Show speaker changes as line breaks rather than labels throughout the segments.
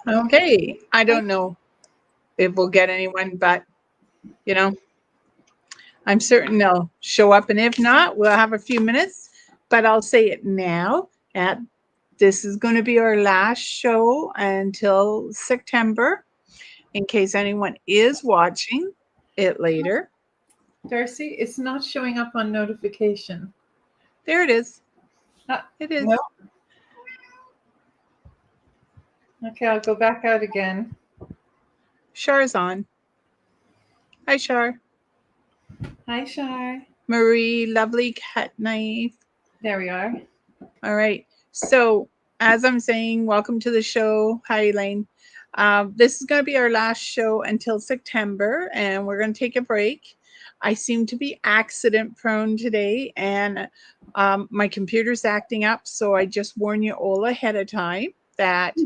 Okay, I don't know if we'll get anyone, but you know, I'm certain they'll show up, and if not, we'll have a few minutes. But I'll say it now. At this is going to be our last show until September, in case anyone is watching it later.
Darcy, it's not showing up on notification.
There it is.
Ah,
It is.
no. Okay, I'll go back out again.
Char's on. Hi, Char.
Hi, Shar.
Marie, lovely cat knife.
There we are.
All right. So, as I'm saying, welcome to the show. Hi, Elaine. This is going to be our last show until September, and we're going to take a break. I seem to be accident prone today, and my computer's acting up. So, I just warn you all ahead of time that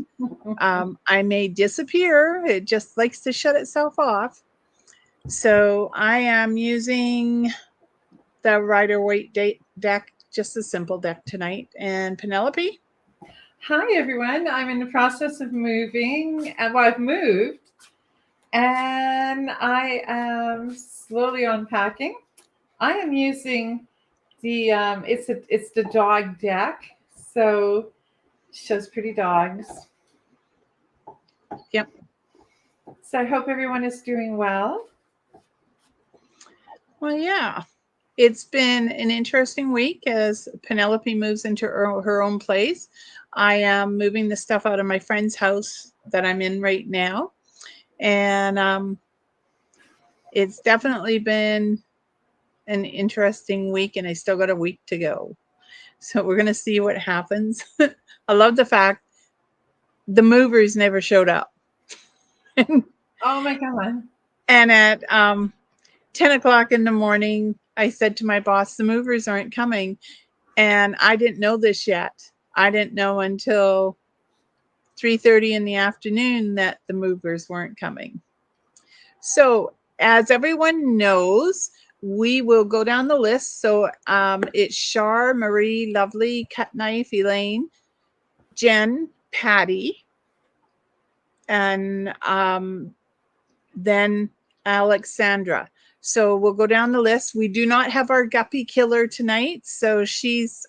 I may disappear. It just likes to shut itself off. So, I am using the Rider Waite deck, just a simple deck tonight. And Penelope?
Hi, everyone. I'm in the process of moving. Well, I've moved, and I am slowly unpacking. I am using the it's the dog deck, so it shows pretty dogs.
Yep.
So I hope everyone is doing well.
Well, yeah. It's been an interesting week as Penelope moves into her own place. I am moving the stuff out of my friend's house that I'm in right now. And it's definitely been an interesting week, and I still got a week to go. So we're going to see what happens. I love the fact the movers never showed up.
Oh my God.
And at 10 o'clock in the morning, I said to my boss, the movers aren't coming. And I didn't know this yet. I didn't know until 3:30 in the afternoon that the movers weren't coming. So, as everyone knows, we will go down the list. So, it's Char, Marie, Lovely, Cut Knife, Elaine, Jen, Patty, and then Alexandra. So we'll go down the list. We do not have our guppy killer tonight, so she's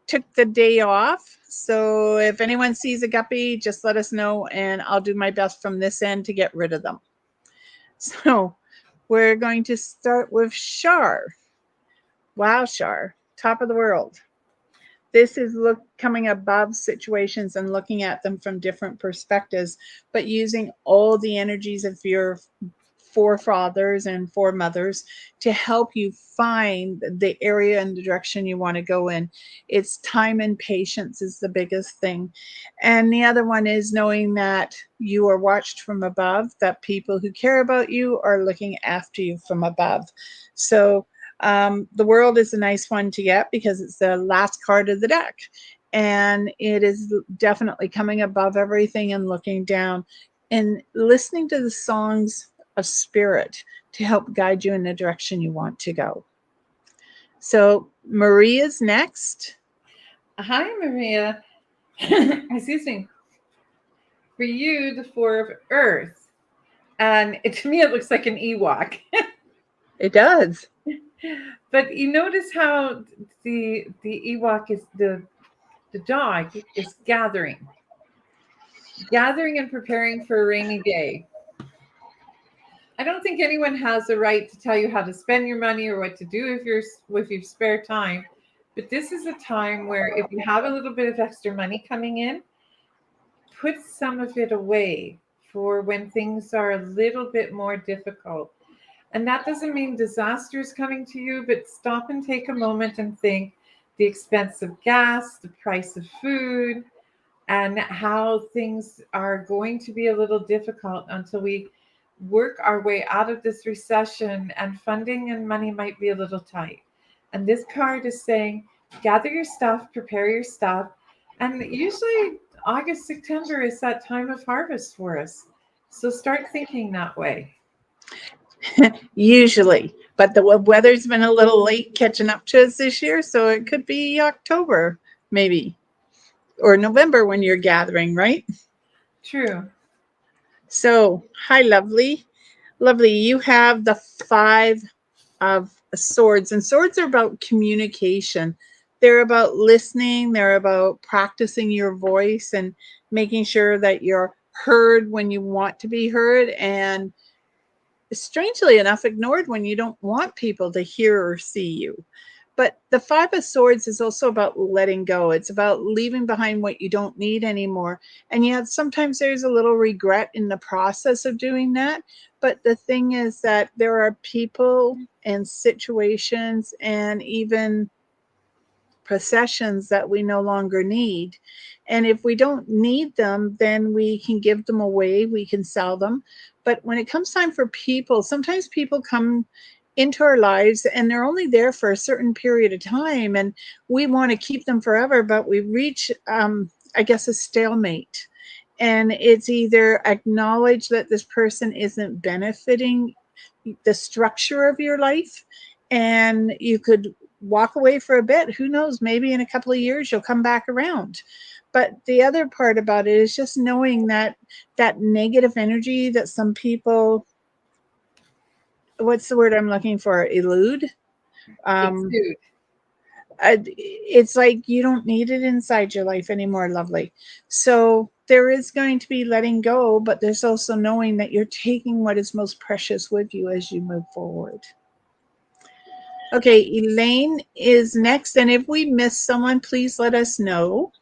took the day off. So if anyone sees a guppy, just let us know, and I'll do my best from this end to get rid of them. So we're going to start with Char. Wow, Char, top of the world. This is coming above situations and looking at them from different perspectives, but using all the energies of your forefathers and foremothers to help you find the area and the direction you want to go in. It's time and patience is the biggest thing. And the other one is knowing that you are watched from above, that people who care about you are looking after you from above. So the world is a nice one to get because it's the last card of the deck. And it is definitely coming above everything and looking down and listening to the songs of spirit to help guide you in the direction you want to go. So Maria's next.
Hi, Maria. Excuse me. For you, the Four of Earth. And to me, it looks like an Ewok.
It does.
But you notice how the Ewok is the dog is gathering and preparing for a rainy day. I don't think anyone has the right to tell you how to spend your money or what to do with your spare time. But this is a time where if you have a little bit of extra money coming in, put some of it away for when things are a little bit more difficult. And that doesn't mean disaster is coming to you, but stop and take a moment and think the expense of gas, the price of food, and how things are going to be a little difficult until we work our way out of this recession, and funding and money might be a little tight. And this card is saying, gather your stuff, prepare your stuff. And usually August, September is that time of harvest for us. So start thinking that way.
Usually, but the weather's been a little late catching up to us this year, so it could be October maybe, or November when you're gathering, right?
True.
So, hi, lovely. Lovely. You have the 5 of Swords, and swords are about communication. They're about listening, they're about practicing your voice and making sure that you're heard when you want to be heard, and strangely enough, ignored when you don't want people to hear or see you. But the 5 of Swords is also about letting go. It's about leaving behind what you don't need anymore. And yet sometimes there's a little regret in the process of doing that. But the thing is that there are people and situations and even possessions that we no longer need. And if we don't need them, then we can give them away, we can sell them. But when it comes time for people, sometimes people come into our lives and they're only there for a certain period of time and we want to keep them forever, but we reach, I guess, a stalemate. And it's either acknowledge that this person isn't benefiting the structure of your life, and you could walk away for a bit. Who knows? Maybe in a couple of years you'll come back around. But the other part about it is just knowing that that negative energy that some people, what's the word I'm looking for? Elude. Um,
Exude.
it's like you don't need it inside your life anymore, lovely. So there is going to be letting go, but there's also knowing that you're taking what is most precious with you as you move forward. Okay, Elaine is next. And if we miss someone, please let us know.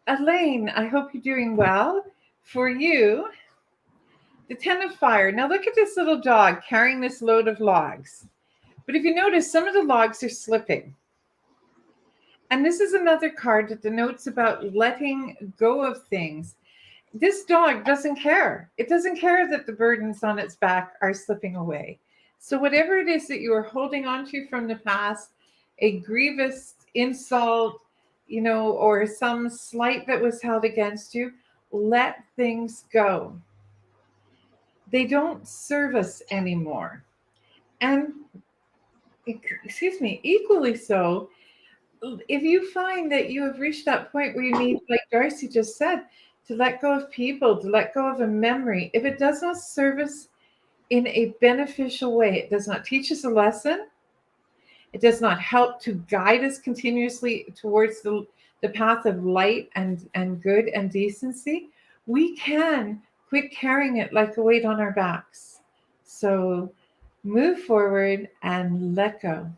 Elaine, I hope you're doing well. For you, the 10 of Fire. Now look at this little dog carrying this load of logs. But if you notice, some of the logs are slipping. And this is another card that denotes about letting go of things. This dog doesn't care. It doesn't care that the burdens on its back are slipping away. So whatever it is that you are holding on to from the past, a grievous insult, or some slight that was held against you, let things go. They don't serve us anymore. And excuse me, equally so, if you find that you have reached that point where you need, like Darcy just said, to let go of people, to let go of a memory, if it does not serve us in a beneficial way, it does not teach us a lesson, it does not help to guide us continuously towards the path of light and good and decency, we can quit carrying it like a weight on our backs. So move forward and let go.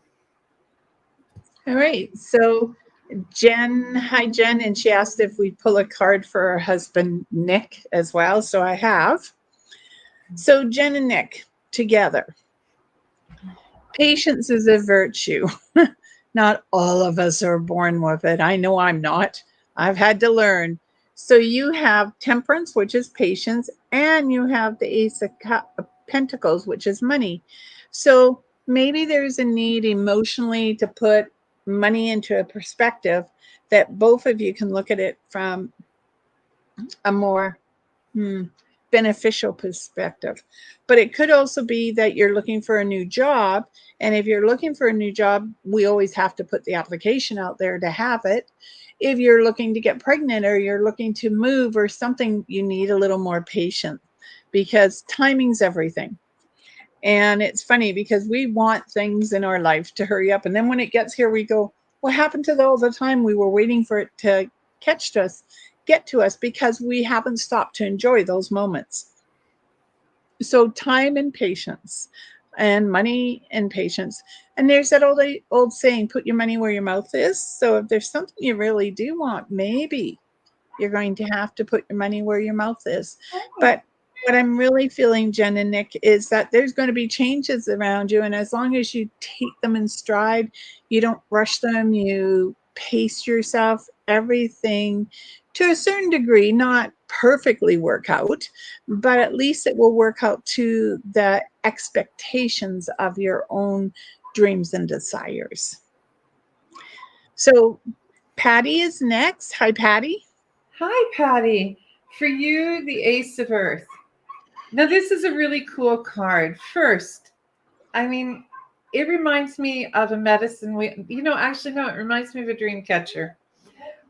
All right. So Jen, hi Jen, and she asked if we pull a card for her husband Nick as well. So I have. So Jen and Nick together. Patience is a virtue. Not all of us are born with it. I know I'm not. I've had to learn. So you have temperance, which is patience, and you have the Ace of Pentacles, which is money. So maybe there's a need emotionally to put money into a perspective that both of you can look at it from a more beneficial perspective. But it could also be that you're looking for a new job. And if you're looking for a new job, we always have to put the application out there to have it. If you're looking to get pregnant or you're looking to move or something, you need a little more patience because timing's everything. And it's funny because we want things in our life to hurry up. And then when it gets here, we go, what happened to all the time we were waiting for it to catch us, get to us, because we haven't stopped to enjoy those moments. So time and patience, and money and patience. And there's that old saying, put your money where your mouth is. So if there's something you really do want, maybe you're going to have to put your money where your mouth is. But what I'm really feeling, Jen and Nick, is that there's going to be changes around you. And as long as you take them in stride, you don't rush them, you pace yourself, everything to a certain degree, not perfectly work out, but at least it will work out to the expectations of your own dreams and desires. So Patty is next. Hi, Patty.
Hi, Patty. For you, the Ace of Earth. Now, this is a really cool card. First, I mean, it reminds me of a medicine. Actually, no, it reminds me of a dream catcher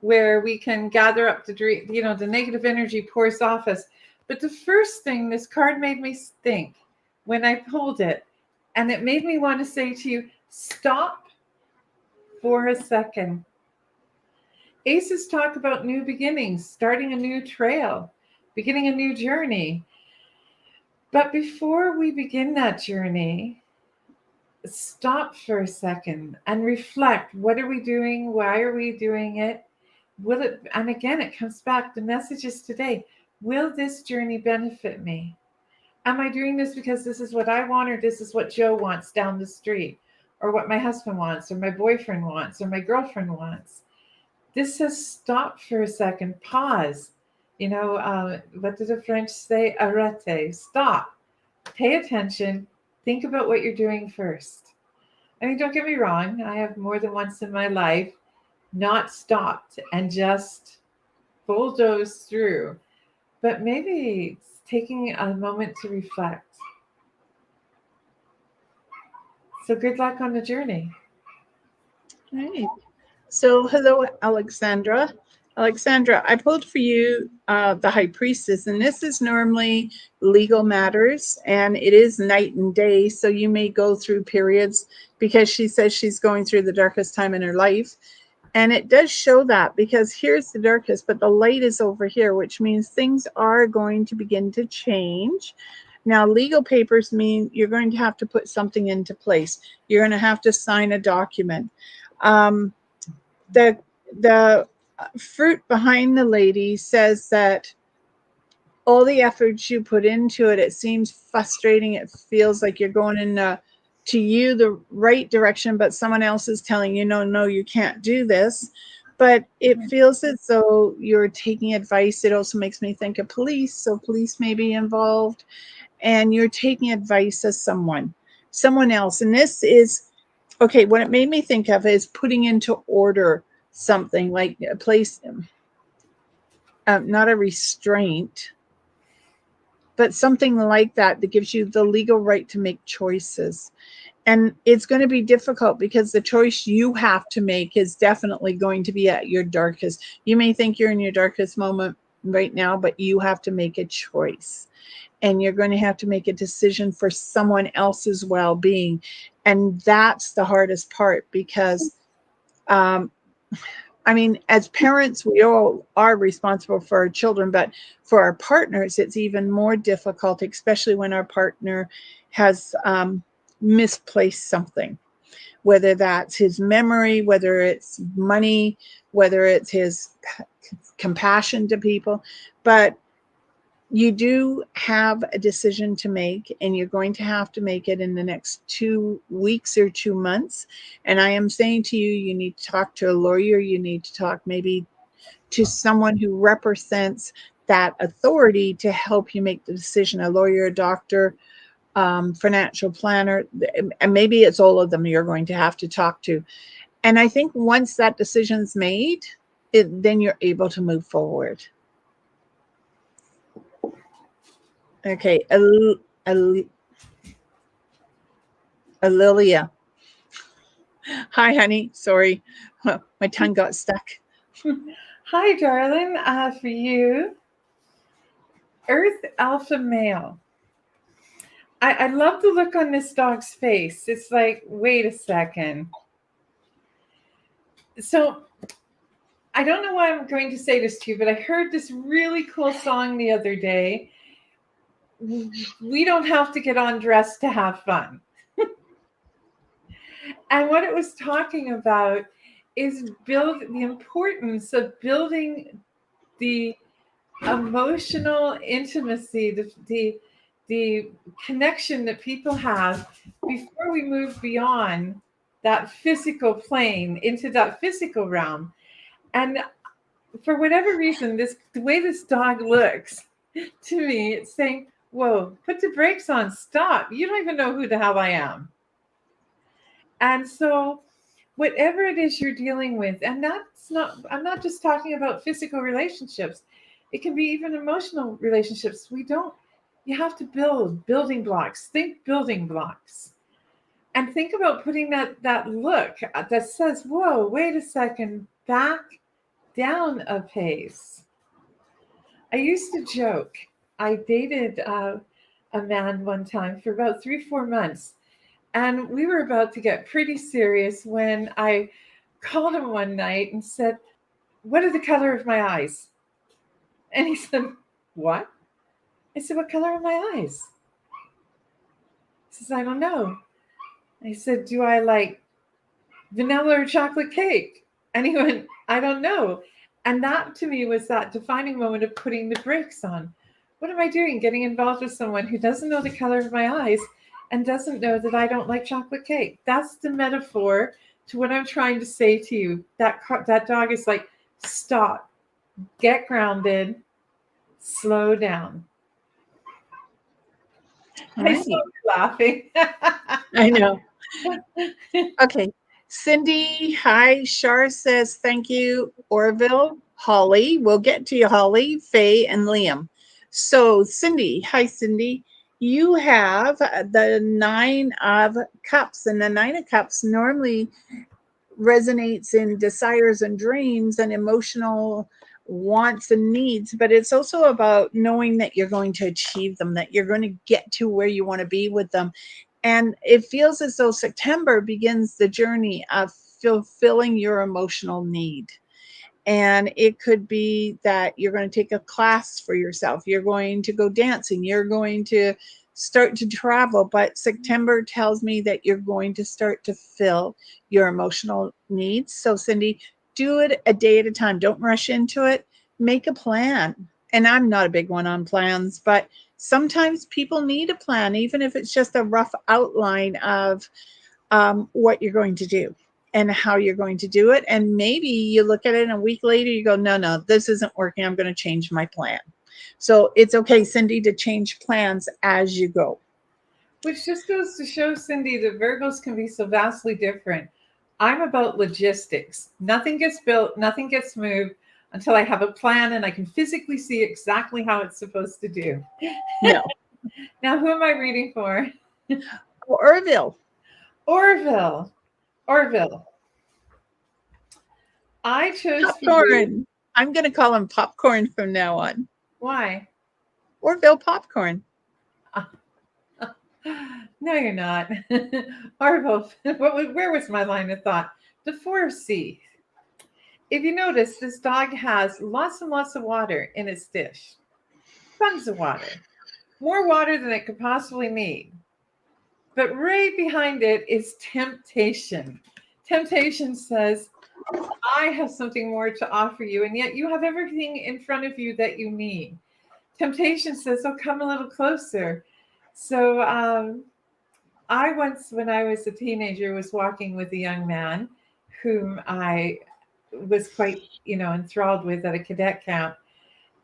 where we can gather up the negative energy pours off us. But the first thing this card made me think when I pulled it, and it made me want to say to you, stop for a second. Aces talk about new beginnings, starting a new trail, beginning a new journey. But before we begin that journey, stop for a second and reflect. What are we doing? Why are we doing it? And again, it comes back, the messages today. Will this journey benefit me? Am I doing this because this is what I want, or this is what Joe wants down the street, or what my husband wants, or my boyfriend wants, or my girlfriend wants? This says stop for a second, pause. What did the French say? Arrête, stop, pay attention, think about what you're doing first. I mean, don't get me wrong, I have more than once in my life not stopped and just bulldoze through, but maybe taking a moment to reflect. So good luck on the journey.
All right. So hello, Alexandra. Alexandra, I pulled for you the High Priestess, and this is normally legal matters, and it is night and day, so you may go through periods, because she says she's going through the darkest time in her life. And it does show that, because here's the darkest, but the light is over here, which means things are going to begin to change. Now, legal papers mean you're going to have to put something into place. You're going to have to sign a document. The fruit behind the lady says that all the efforts you put into it, it seems frustrating. It feels like you're going in to you the right direction, but someone else is telling you, no, you can't do this. But it feels as though you're taking advice. It also makes me think of police, so police may be involved, and you're taking advice of someone else. And this is, okay, what it made me think of is putting into order something, like a place, not a restraint, but something like that gives you the legal right to make choices. And it's going to be difficult, because the choice you have to make is definitely going to be at your darkest. You may think you're in your darkest moment right now, but you have to make a choice. And you're going to have to make a decision for someone else's well-being. And that's the hardest part, because I mean, as parents, we all are responsible for our children, but for our partners, it's even more difficult, especially when our partner has misplaced something, whether that's his memory, whether it's money, whether it's his compassion to people. But you do have a decision to make, and you're going to have to make it in the next 2 weeks or 2 months. And I am saying to you, you need to talk to a lawyer. You need to talk maybe to someone who represents that authority to help you make the decision, a lawyer, a doctor, financial planner, and maybe it's all of them you're going to have to talk to. And I think once that decision's made, then you're able to move forward. Okay, Alilia. Hi, honey. Sorry, my tongue got stuck.
Hi, darling. For you, Earth Alpha Male. I love the look on this dog's face. It's like, wait a second. So I don't know why I'm going to say this to you, but I heard this really cool song the other day. We don't have to get undressed to have fun. And what it was talking about is the importance of building the emotional intimacy, the connection that people have before we move beyond that physical plane into that physical realm. And for whatever reason, the way this dog looks to me, it's saying, whoa, put the brakes on, stop. You don't even know who the hell I am. And so whatever it is you're dealing with, and I'm not just talking about physical relationships. It can be even emotional relationships. You have to building blocks, think building blocks, and think about putting that look that says, whoa, wait a second, back down a pace. I used to joke. I dated a man one time for about 3, 4 months, and we were about to get pretty serious when I called him one night and said, "What are the color of my eyes?" And he said, "What?" I said, "What color are my eyes?" He says, "I don't know." I said, "Do I like vanilla or chocolate cake?" And he went, "I don't know." And that to me was that defining moment of putting the brakes on. What am I doing? Getting involved with someone who doesn't know the color of my eyes and doesn't know that I don't like chocolate cake. That's the metaphor to what I'm trying to say to you. That dog is like, stop, get grounded, slow down. I
Right.
saw you laughing.
I know. Okay. Cindy, hi. Shar says thank you. Orville, Holly. We'll get to you, Holly, Faye, and Liam. So, Cindy, hi, Cindy. You have the 9 of Cups, and the 9 of Cups normally resonates in desires and dreams and emotional wants and needs, but it's also about knowing that you're going to achieve them, that you're going to get to where you want to be with them. And it feels as though September begins the journey of fulfilling your emotional need. And it could be that you're going to take a class for yourself, you're going to go dancing, you're going to start to travel. But September tells me that you're going to start to fill your emotional needs. So, Cindy, do it a day at a time. Don't rush into it. Make a plan. And I'm not a big one on plans, but sometimes people need a plan, even if it's just a rough outline of what you're going to do and how you're going to do it. And maybe you look at it and a week later, you go, no, no, this isn't working. I'm going to change my plan. So it's okay, Cindy, to change plans as you go.
Which just goes to show, Cindy, that Virgos can be so vastly different. I'm about logistics. Nothing gets built, nothing gets moved until I have a plan and I can physically see exactly how it's supposed to do.
No.
Now, who am I reading for?
Orville.
Orville. Orville. I chose for you.
Popcorn. I'm going to call him Popcorn from now on.
Why?
Orville Popcorn.
No, you're not. Orville, where was my line of thought? The 4C. If you notice, this dog has lots and lots of water in its dish. Tons of water. More water than it could possibly need. But right behind it is temptation. Temptation says, I have something more to offer you, and yet you have everything in front of you that you need. Temptation says, oh, come a little closer. So I once, when I was a teenager, was walking with a young man whom I was quite, enthralled with at a cadet camp.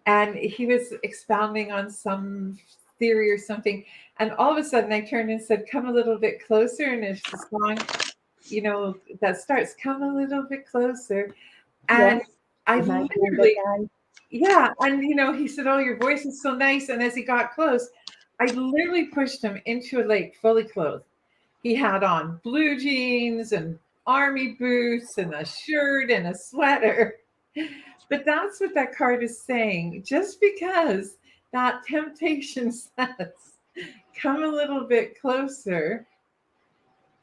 And he was expounding on some theory or something. And all of a sudden I turned and said, come a little bit closer. And it's a song, that starts, come a little bit closer. And
Yes.
I literally, yeah. And, he said, oh, your voice is so nice. And as he got close, I literally pushed him into a lake fully clothed. He had on blue jeans and army boots and a shirt and a sweater. But that's what that card is saying. Just because that temptation says, come a little bit closer,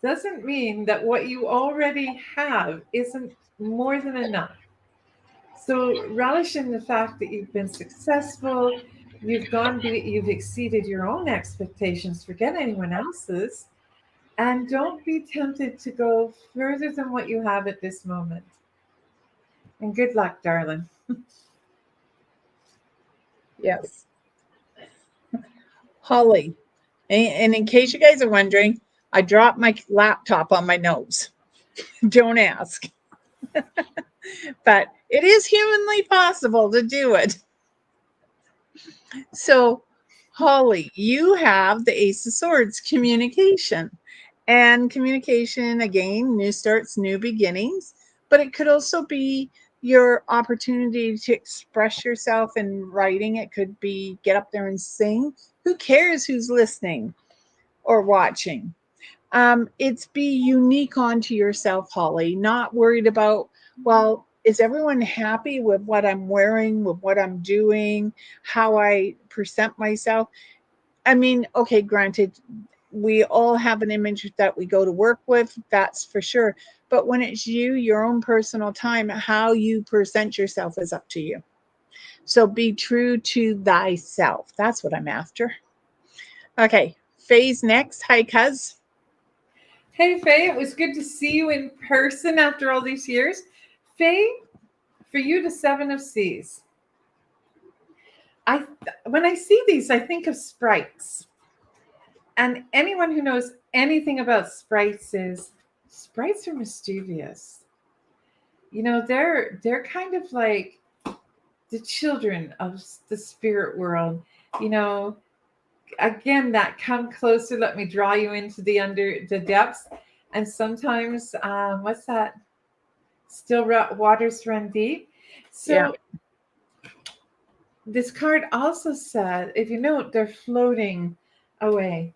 doesn't mean that what you already have isn't more than enough. So relish in the fact that you've been successful, you've exceeded your own expectations, forget anyone else's, and don't be tempted to go further than what you have at this moment. And good luck, darling.
Yes. Holly. And in case you guys are wondering, I dropped my laptop on my nose. Don't ask. But it is humanly possible to do it. So, Holly, you have the Ace of Swords, communication. And communication, again, new starts, new beginnings. But it could also be your opportunity to express yourself in writing. It could be get up there and sing. Who cares who's listening or watching? It's be unique onto yourself, Holly, not worried about, well, is everyone happy with what I'm wearing, with what I'm doing, how I present myself? I mean, okay, granted, we all have an image that we go to work with, that's for sure. But when it's you, your own personal time, how you present yourself is up to you. So be true to thyself. That's what I'm after. Okay, Faye's next. Hi, cuz.
Hey, Faye, it was good to see you in person after all these years. Faye, for you, the Seven of C's. When I see these, I think of sprites. And anyone who knows anything about sprites is sprites are mischievous. You know, they're kind of like the children of the spirit world. You know, again, that come closer, let me draw you into the depths. And sometimes, what's that? Still waters run deep.
Yeah.
So this card also said, if you note, they're floating away.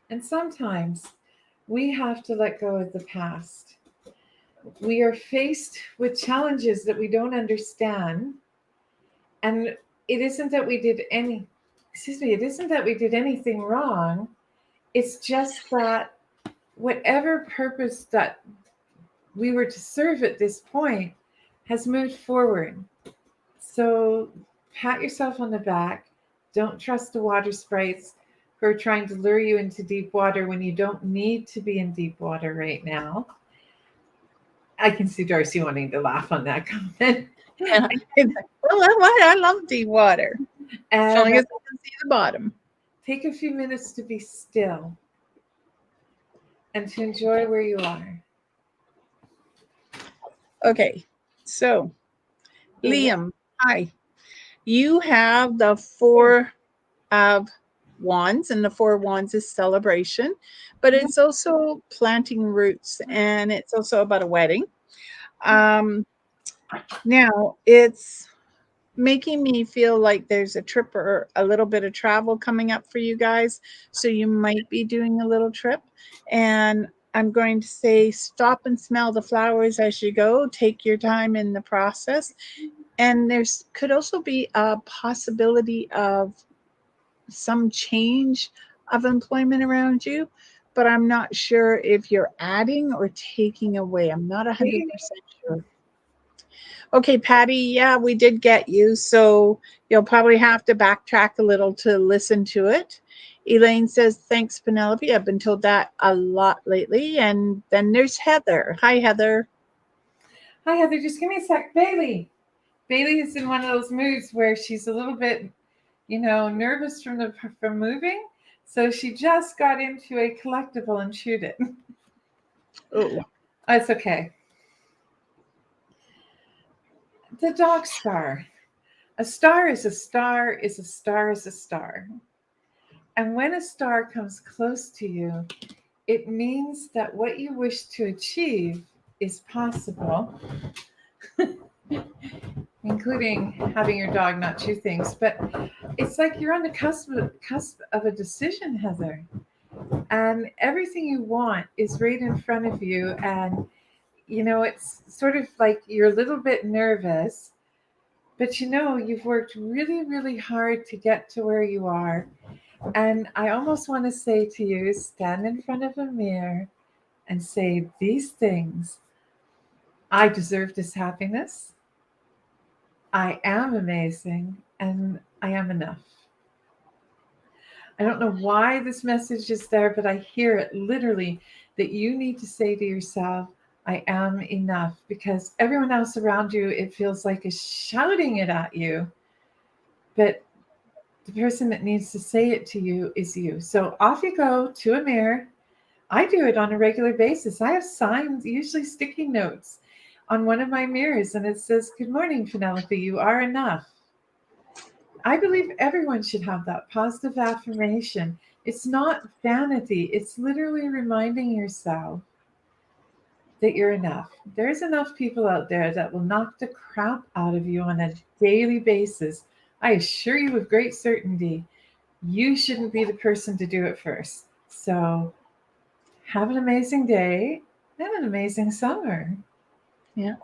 And sometimes we have to let go of the past. We are faced with challenges that we don't understand. And it isn't that we did it isn't that we did anything wrong. It's just that whatever purpose that we were to serve at this point has moved forward. So pat yourself on the back. Don't trust the water sprites who are trying to lure you into deep water when you don't need to be in deep water right now. I can see Darcy wanting to laugh on that comment.
Well, I love deep water. As long
And
as I can see the bottom.
take a few minutes to be still and to enjoy where you are.
Okay, so Liam, hi. You have the Four of Wands, and the Four of Wands is celebration, but it's also planting roots, and it's also about a wedding. Now, it's making me feel like there's a trip or a little bit of travel coming up for you guys. So you might be doing a little trip. And I'm going to say stop and smell the flowers as you go. Take your time in the process. And there's could also be a possibility of some change of employment around you, but I'm not sure if you're adding or taking away. I'm not 100% sure. Okay, Patty, yeah, we did get you. So you'll probably have to backtrack a little to listen to it. Elaine says, thanks, Penelope. I've been told that a lot lately. And then there's Heather. Hi, Heather.
Hi, Heather. Just give me a sec. Bailey is in one of those moods where she's a little bit, nervous from moving. So she just got into a collectible and chewed it.
Oh,
It's okay. The dog star. A star is a star is a star is a star. And when a star comes close to you, it means that what you wish to achieve is possible, including having your dog not chew things. But it's like you're on the cusp of a decision, Heather. And everything you want is right in front of you. And, it's sort of like you're a little bit nervous, but you've worked really, really hard to get to where you are. And I almost want to say to you, stand in front of a mirror and say these things. I deserve this happiness. I am amazing and I am enough. I don't know why this message is there, but I hear it literally that you need to say to yourself, I am enough, because everyone else around you, it feels like is shouting it at you. But the person that needs to say it to you is you. So off you go to a mirror. I do it on a regular basis. I have signs, usually sticky notes, on one of my mirrors, and it says, good morning, Penelope, you are enough. I believe everyone should have that positive affirmation. It's not vanity. It's literally reminding yourself that you're enough. There's enough people out there that will knock the crap out of you on a daily basis. I assure you with great certainty, you shouldn't be the person to do it first. So have an amazing day and an amazing summer.
Yeah.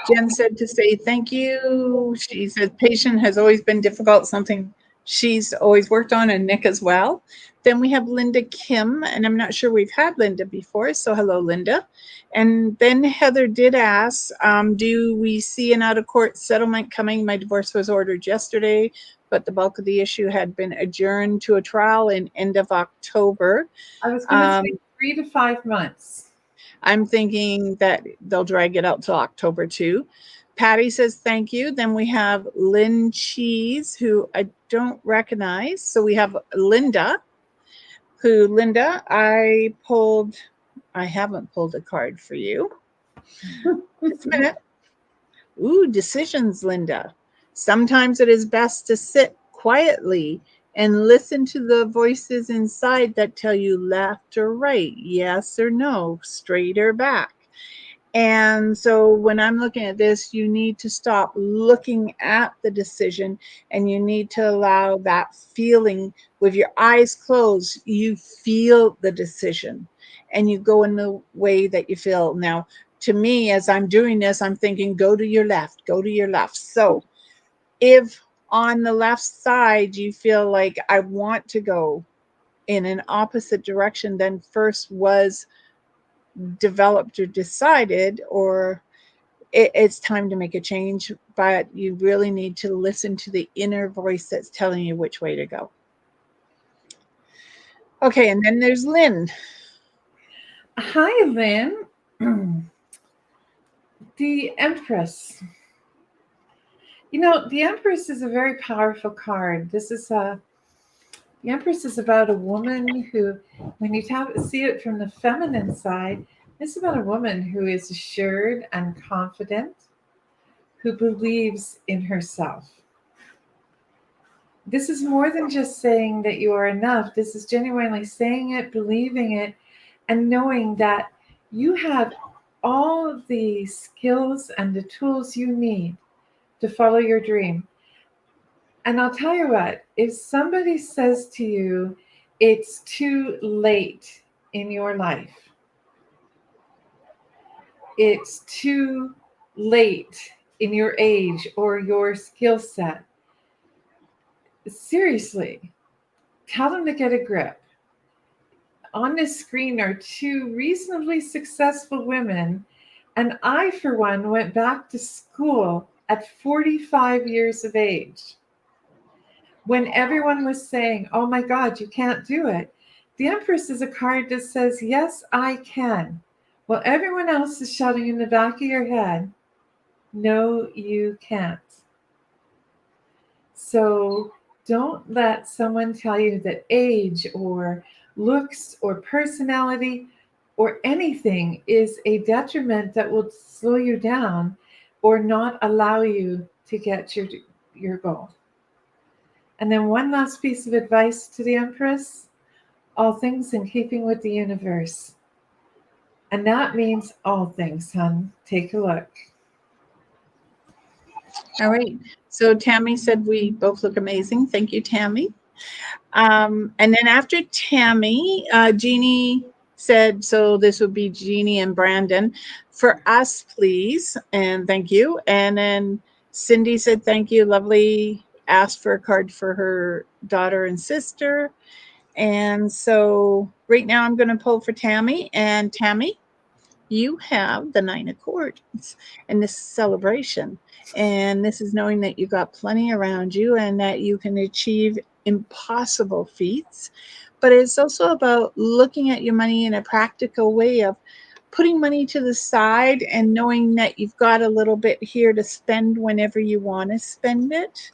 Jen said to say thank you. She said patient has always been difficult, something she's always worked on, and Nick as well. Then we have Linda Kim, and I'm not sure we've had Linda before, so hello, Linda. And then Heather did ask, do we see an out-of-court settlement coming? My divorce was ordered yesterday, but the bulk of the issue had been adjourned to a trial in end of October.
I was going to say 3 to 5 months.
I'm thinking that they'll drag it out till October too. Patty says thank you. Then we have Lynn Cheese, who I don't recognize. So we have Linda, I haven't pulled a card for you. Just a minute. Ooh, decisions, Linda. Sometimes it is best to sit quietly and listen to the voices inside that tell you left or right, yes or no, straight or back. And so when I'm looking at this, you need to stop looking at the decision and you need to allow that feeling with your eyes closed. You feel the decision and you go in the way that you feel. Now, to me, as I'm doing this, I'm thinking, go to your left, go to your left. So if on the left side, you feel like I want to go in an opposite direction than first was developed or decided, or it's time to make a change, but you really need to listen to the inner voice that's telling you which way to go. Okay, and then there's Lynn.
Hi, Lynn. The Empress. You know, the Empress is a very powerful card. The Empress is about a woman who, when you see it from the feminine side, it's about a woman who is assured and confident, who believes in herself. This is more than just saying that you are enough. This is genuinely saying it, believing it, and knowing that you have all of the skills and the tools you need to follow your dream. And I'll tell you what, if somebody says to you, it's too late in your life, it's too late in your age or your skill set, seriously, tell them to get a grip. On this screen are two reasonably successful women, and I, for one, went back to school at 45 years of age. When everyone was saying, oh my God, you can't do it. The Empress is a card that says, yes, I can. While everyone else is shouting in the back of your head, no, you can't. So don't let someone tell you that age or looks or personality or anything is a detriment that will slow you down or not allow you to get your goal. And then one last piece of advice to the Empress: all things in keeping with the universe. And that means all things, hon. Take a look.
All right. So Tammy said we both look amazing. Thank you, Tammy. And then after Tammy, Jeannie said, so this would be Jeannie and Brandon. For us, please. And thank you. And then Cindy said, thank you. Lovely. Asked for a card for her daughter and sister. And so right now I'm going to pull for Tammy. And Tammy, you have the 9 of Courts in this celebration. And this is knowing that you got plenty around you and that you can achieve impossible feats. But it's also about looking at your money in a practical way of putting money to the side and knowing that you've got a little bit here to spend whenever you want to spend it.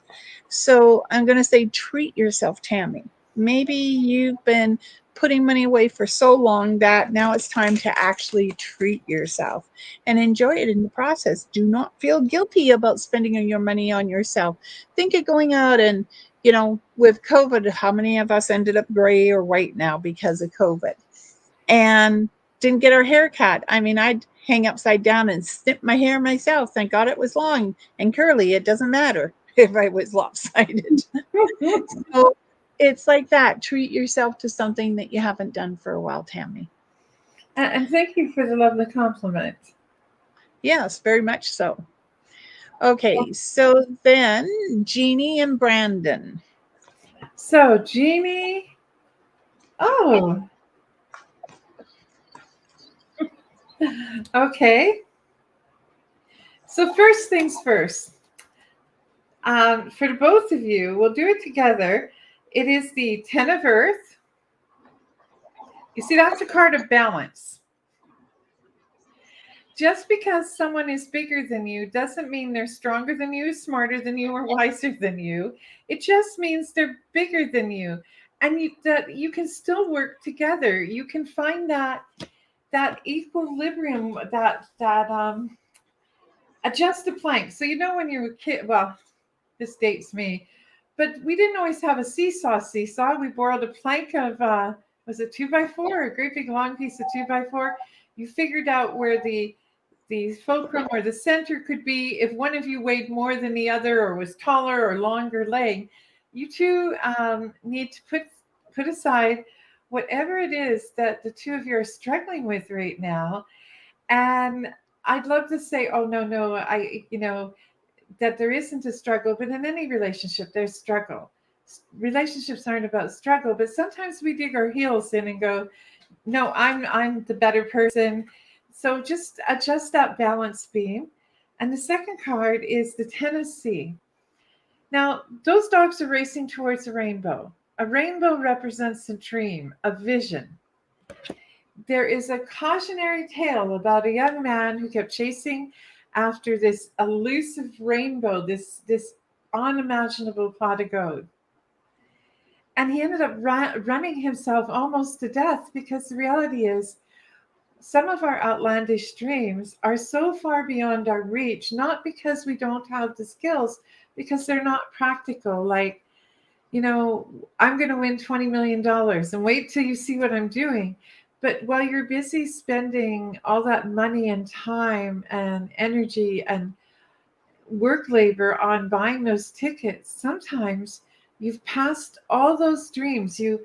So I'm going to say treat yourself, Tammy. Maybe you've been putting money away for so long that now it's time to actually treat yourself and enjoy it in the process. Do not feel guilty about spending your money on yourself. Think of going out and, with COVID, how many of us ended up gray or white now because of COVID and didn't get our hair cut? I mean, I'd hang upside down and snip my hair myself. Thank God it was long and curly. It doesn't matter if I was lopsided. So it's like that. Treat yourself to something that you haven't done for a while, Tammy.
And thank you for the lovely compliment.
Yes, very much so. Okay, so then Jeannie and Brandon.
So, Jeannie, oh, okay. So, first things first, for the both of you, we'll do it together. It is the Ten of Earth. You see, that's a card of balance. Just because someone is bigger than you doesn't mean they're stronger than you, smarter than you, or wiser than you. It just means they're bigger than you, and that you can still work together. You can find that equilibrium, that adjust a plank. So when you were a kid, well, this dates me, but we didn't always have a seesaw. We borrowed a plank of was it 2x4, a great big long piece of 2x4. You figured out where the fulcrum or the center could be. If one of you weighed more than the other or was taller or longer leg, you two need to put aside whatever it is that the two of you are struggling with right now. And I'd love to say, oh, no, that there isn't a struggle, but in any relationship, there's struggle. Relationships aren't about struggle, but sometimes we dig our heels in and go, no, I'm the better person. So just adjust that balance beam. And the second card is the Tennessee. Now, those dogs are racing towards a rainbow. A rainbow represents a dream, a vision. There is a cautionary tale about a young man who kept chasing after this elusive rainbow, this unimaginable pot of gold. And he ended up running himself almost to death, because the reality is some of our outlandish dreams are so far beyond our reach, not because we don't have the skills, because they're not practical. Like, I'm going to win $20 million and wait till you see what I'm doing. But while you're busy spending all that money and time and energy and work labor on buying those tickets, sometimes you've passed all those dreams. You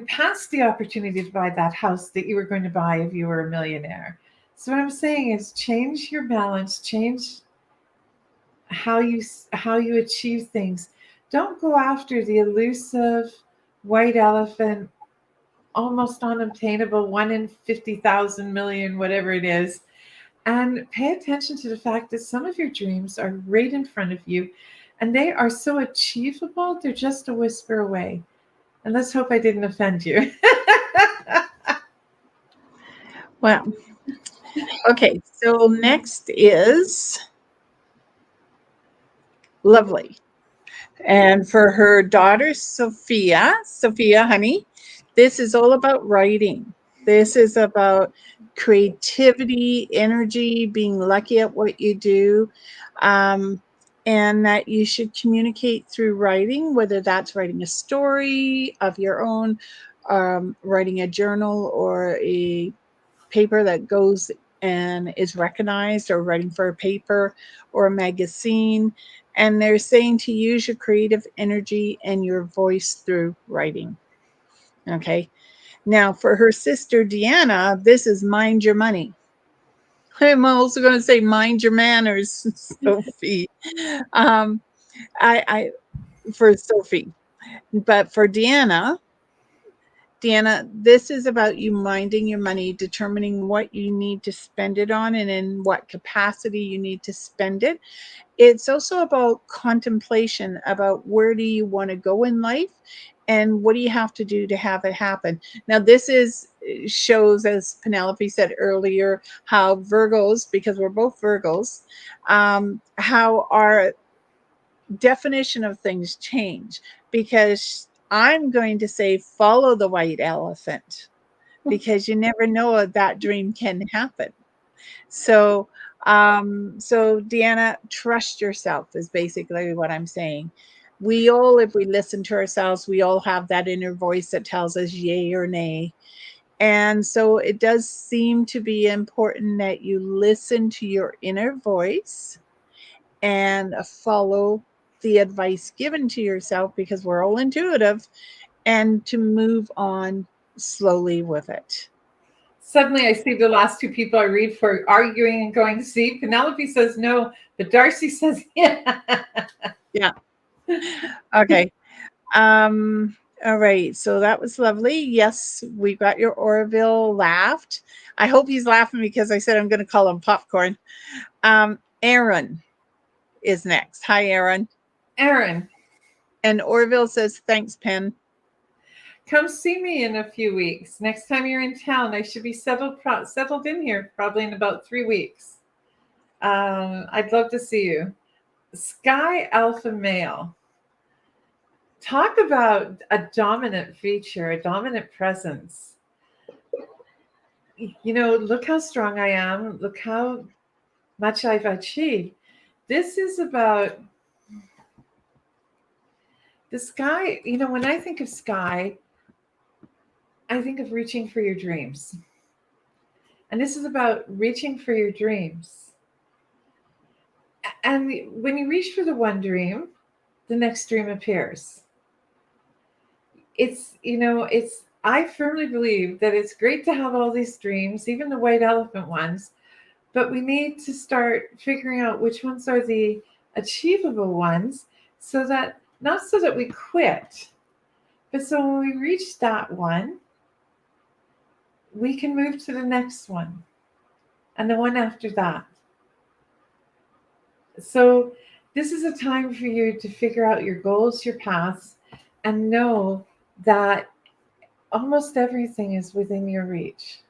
passed the opportunity to buy that house that you were going to buy if you were a millionaire. So what I'm saying is, change your balance, change how you achieve things. Don't go after the elusive white elephant, almost unobtainable, 1 in 50,000 million, whatever it is. And pay attention to the fact that some of your dreams are right in front of you, and they are so achievable, they're just a whisper away. And let's hope I didn't offend you.
Well, okay, so next is Lovely. And for her daughter, Sophia, honey, this is all about writing. This is about creativity, energy, being lucky at what you do, um, and that you should communicate through writing, whether that's writing a story of your own, writing a journal or a paper that goes and is recognized, or writing for a paper or a magazine. And they're saying to use your creative energy and your voice through writing. Okay. Now, for her sister, Deanna, this is mind your money. I'm also going to say mind your manners, Sophie. Um, I for Sophie, but for Deanna, this is about you minding your money, determining what you need to spend it on and in what capacity you need to spend it. It's also about contemplation about where do you want to go in life and what do you have to do to have it happen. Now, this is shows, as Penelope said earlier, how Virgos, because we're both Virgos, how our definition of things change, because I'm going to say follow the white elephant, because you never know that dream can happen. So so Deanna, trust yourself is basically what I'm saying. We all, if we listen to ourselves, we all have that inner voice that tells us yay or nay. And so it does seem to be important that you listen to your inner voice and follow the advice given to yourself, because we're all intuitive, and to move on slowly with it.
Suddenly I see the last two people I read for arguing and going to sleep. Penelope says no, but Darcy says yeah.
Yeah. Okay. All right. So that was lovely. Yes, we got your Orville laughed. I hope he's laughing because I said I'm going to call him popcorn. Aaron is next. Hi, Aaron.
Aaron,
And Orville says, thanks, Pen.
come see me in a few weeks. Next time you're in town, I should be settled in here probably in about 3 weeks. I'd love to see you. Sky Alpha Male. Talk about a dominant feature, a dominant presence. You know, look how strong I am. Look how much I've achieved. This is about the sky. You know, when I think of sky, I think of reaching for your dreams. And this is about reaching for your dreams. And when you reach for the one dream, the next dream appears. I firmly believe that it's great to have all these dreams, even the white elephant ones, but we need to start figuring out which ones are the achievable ones not so that we quit, but so when we reach that one, we can move to the next one and the one after that. So this is a time for you to figure out your goals, your paths, and know that almost everything is within your reach.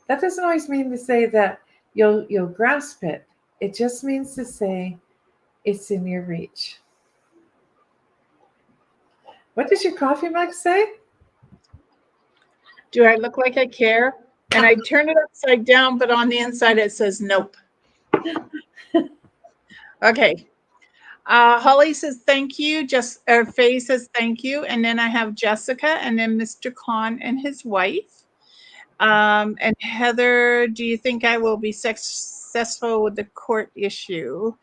That doesn't always mean to say that you'll grasp it. It just means to say it's in your reach. What does your coffee mug say?
Do I look like I care? And I turn it upside down, but on the inside it says nope. Okay. Holly says thank you. Faye says thank you. And then I have Jessica and then Mr. Khan and his wife. And Heather, do you think I will be successful with the court issue?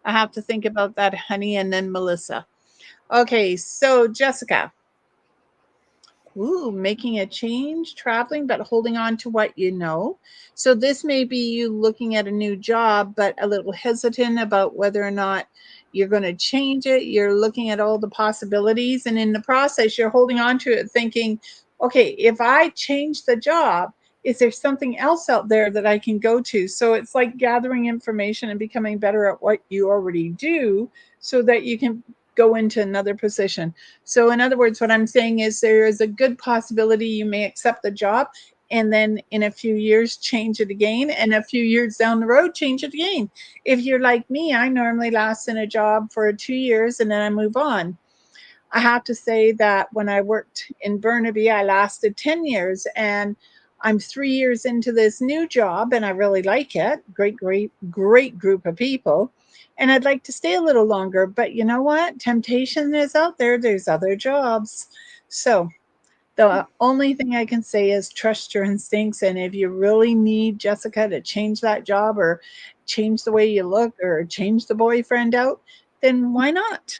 I have to think about that, honey. And then Melissa. Okay, so Jessica. Ooh, making a change, traveling, but holding on to what you know. So this may be you looking at a new job, but a little hesitant about whether or not you're going to change it. You're looking at all the possibilities. And in the process, you're holding on to it thinking, okay, if I change the job, is there something else out there that I can go to? So it's like gathering information and becoming better at what you already do so that you can go into another position. So in other words, what I'm saying is there is a good possibility you may accept the job and then in a few years change it again, and a few years down the road change it again. If you're like me, I normally last in a job for 2 years and then I move on. I have to say that when I worked in Burnaby, I lasted 10 years, and I'm 3 years into this new job and I really like it. Great group of people. And I'd like to stay a little longer, but you know what? Temptation is out there. There's other jobs. So the only thing I can say is trust your instincts. And if you really need Jessica to change that job or change the way you look or change the boyfriend out, then why not?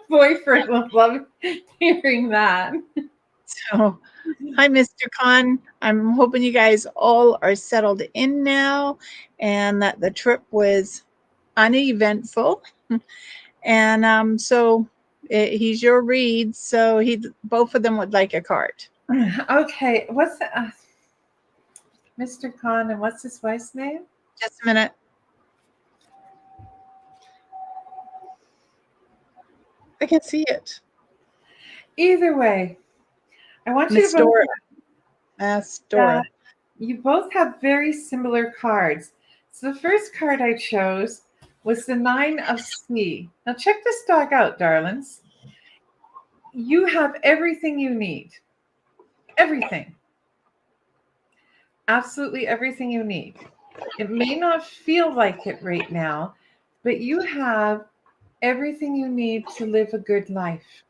Boyfriend will love hearing that.
So, hi, Mr. Khan. I'm hoping you guys all are settled in now and that the trip was uneventful. And he's your read. So both of them would like a card.
Okay, what's Mr. Khan and what's his wife's name?
Just a minute. I can see it.
Either way, I want you
Miss
to both.
Dora.
You both have very similar cards. So the first card I chose was the 9 of C. Now check this dog out, darlings. You have everything you need. Everything. Absolutely everything you need. It may not feel like it right now, but you have everything you need to live a good life.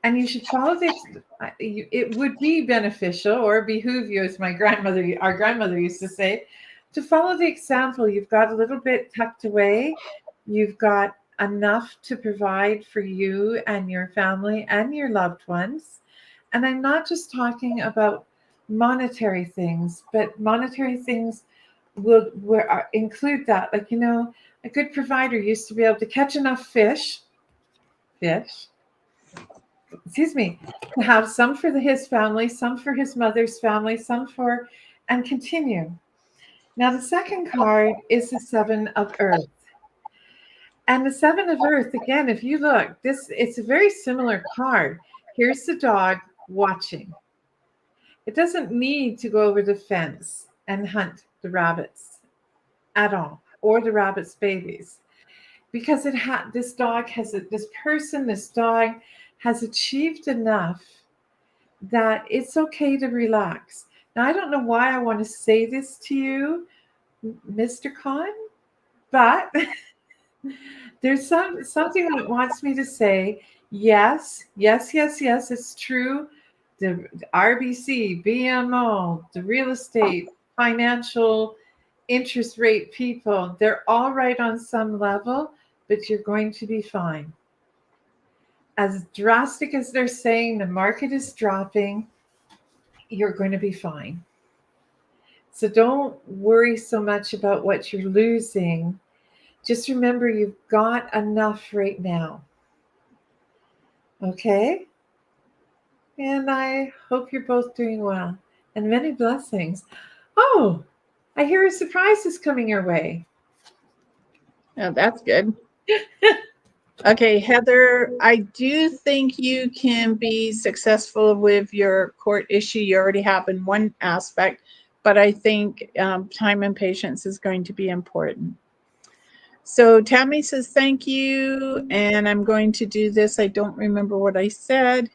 And you should follow this. It would be beneficial or behoove you, as our grandmother used to say, to follow the example. You've got a little bit tucked away. You've got enough to provide for you and your family and your loved ones. And I'm not just talking about monetary things, but monetary things will include that. Like, a good provider used to be able to catch enough fish, excuse me, to have some for his family, some for his mother's family, and continue. Now, the second card is the Seven of Earth. And the Seven of Earth, again, if you look, it's a very similar card. Here's the dog watching. It doesn't need to go over the fence and hunt the rabbits at all, or the rabbits' babies, because this dog this dog has achieved enough that it's okay to relax. Now, I don't know why I want to say this to you, Mr. Khan, but there's something that wants me to say, yes, yes, yes, yes, it's true. The RBC, BMO, the real estate, financial, interest rate people, they're all right on some level, but you're going to be fine. As drastic as they're saying the market is dropping, you're going to be fine. So don't worry so much about what you're losing. Just remember you've got enough right now. Okay? And I hope you're both doing well. And many blessings. Oh, I hear a surprise is coming your way.
Oh, that's good. Okay, Heather, I do think you can be successful with your court issue. You already have in one aspect, but I think time and patience is going to be important. So Tammy says thank you, and I'm going to do this. I don't remember what I said.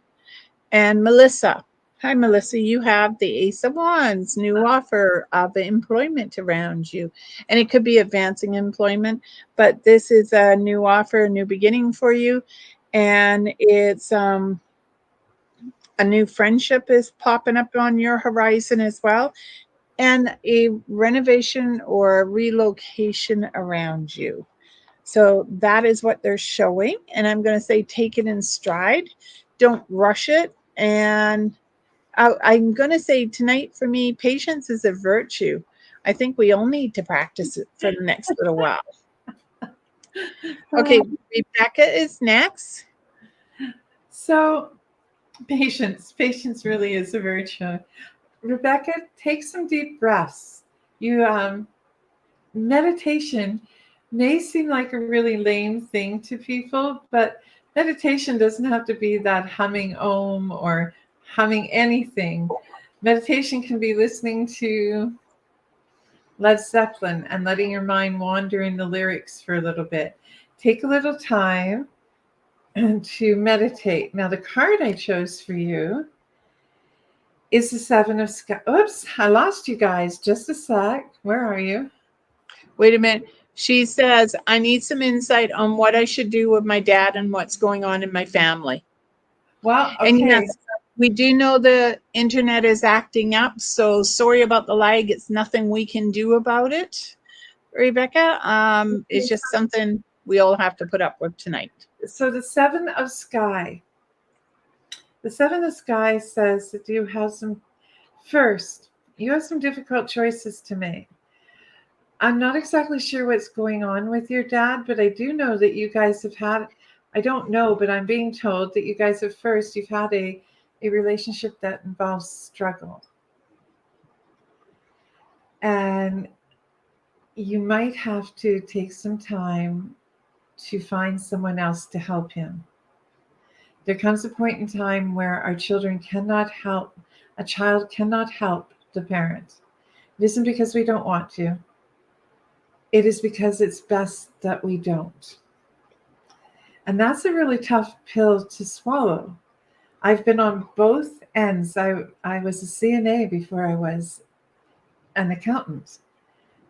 And Melissa, hi Melissa, you have the Ace of Wands, new offer of employment around you. And it could be advancing employment, but this is a new offer, a new beginning for you. And it's a new friendship is popping up on your horizon as well. And a renovation or relocation around you. So that is what they're showing. And I'm going to say take it in stride. Don't rush it. And I'm going to say tonight for me, patience is a virtue. I think we all need to practice it for the next little while. Okay, Rebecca is next.
So, patience really is a virtue. Rebecca, take some deep breaths. Meditation may seem like a really lame thing to people, but meditation doesn't have to be that humming om or humming anything. Meditation can be listening to Led Zeppelin and letting your mind wander in the lyrics for a little bit. Take a little time to meditate. Now, the card I chose for you is the Seven of Sky. Oops, I lost you guys. Just a sec. Where are you?
Wait a minute. She says, I need some insight on what I should do with my dad and what's going on in my family.
Well, okay.
And yes, we do know the internet is acting up. So sorry about the lag. It's nothing we can do about it, Rebecca. It's just something we all have to put up with tonight.
So the Seven of Sky. The Seven of Sky says that you have some difficult choices to make. I'm not exactly sure what's going on with your dad, but I do know that you guys have had, I don't know, but I'm being told that you guys you've had a relationship that involves struggle. And you might have to take some time to find someone else to help him. There comes a point in time where a child cannot help the parent. It isn't because we don't want to. It is because it's best that we don't. And that's a really tough pill to swallow. I've been on both ends. I was a CNA before I was an accountant.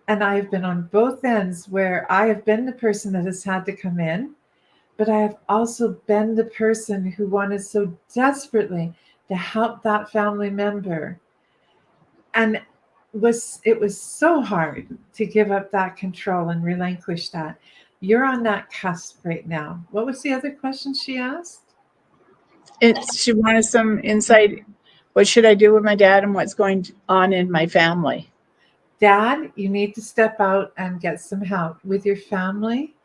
And I've been on both ends where I have been the person that has had to come in, but I have also been the person who wanted so desperately to help that family member. And it was so hard to give up that control and relinquish that. You're on that cusp right now. What was the other question she asked?
She wanted some insight. What should I do with my dad and what's going on in my family?
Dad, you need to step out and get some help with your family.